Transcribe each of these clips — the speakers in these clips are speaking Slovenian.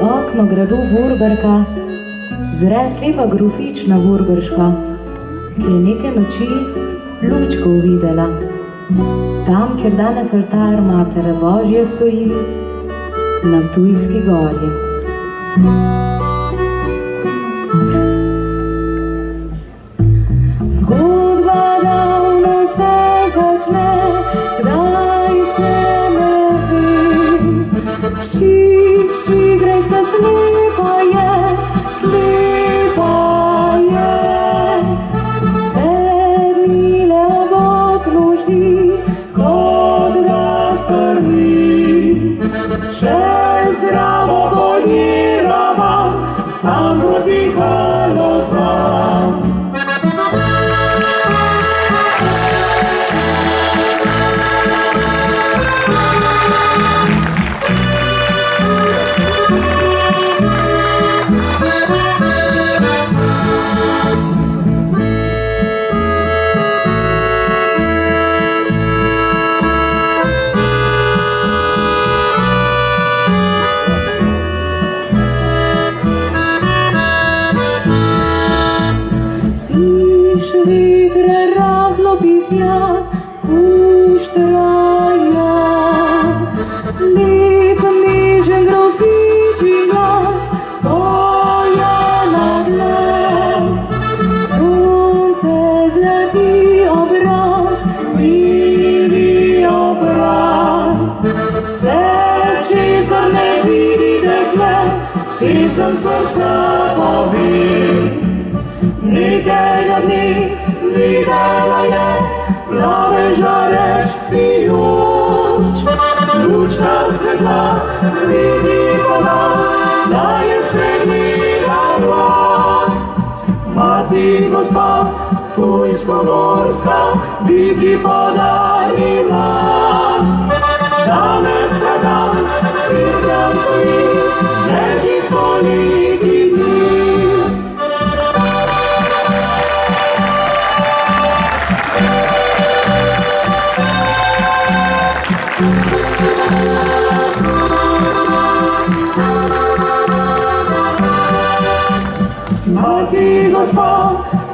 okno gradu Vurberka zre slepa grofična Vurberška, ki je neke noči lučko uvidela. Tam, kjer danes oltar Matere Božje stoji, na Ptujski gori. Zgodba davno se začne, kdaj se ne ve. Ščik, grejska slepa je, sedmile ob oknu ždi, kot da strmi. Čez Dravo polirava, tam proti Halozam. Vitre rahlo pihlja, kuštraja, lep nežen grofičin glas, poje na glas. Sonce zlati obraz, mili obraz, vse, česar ne vidi dekle, pesem srca pove. Nekega dni videla je plave žareč sijoč, lučka svetla vidi voda, da je spregnila vlak. Mati gospa Ptujsko-gorska vidi podarila, danes pa tam cerkev stoji, več izpolniti dni. Mati gospa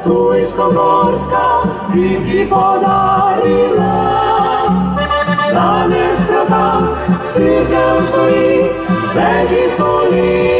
Ptujsko-gorska vidi podarila, danes prav tam cerkev stoji, več izpolniti.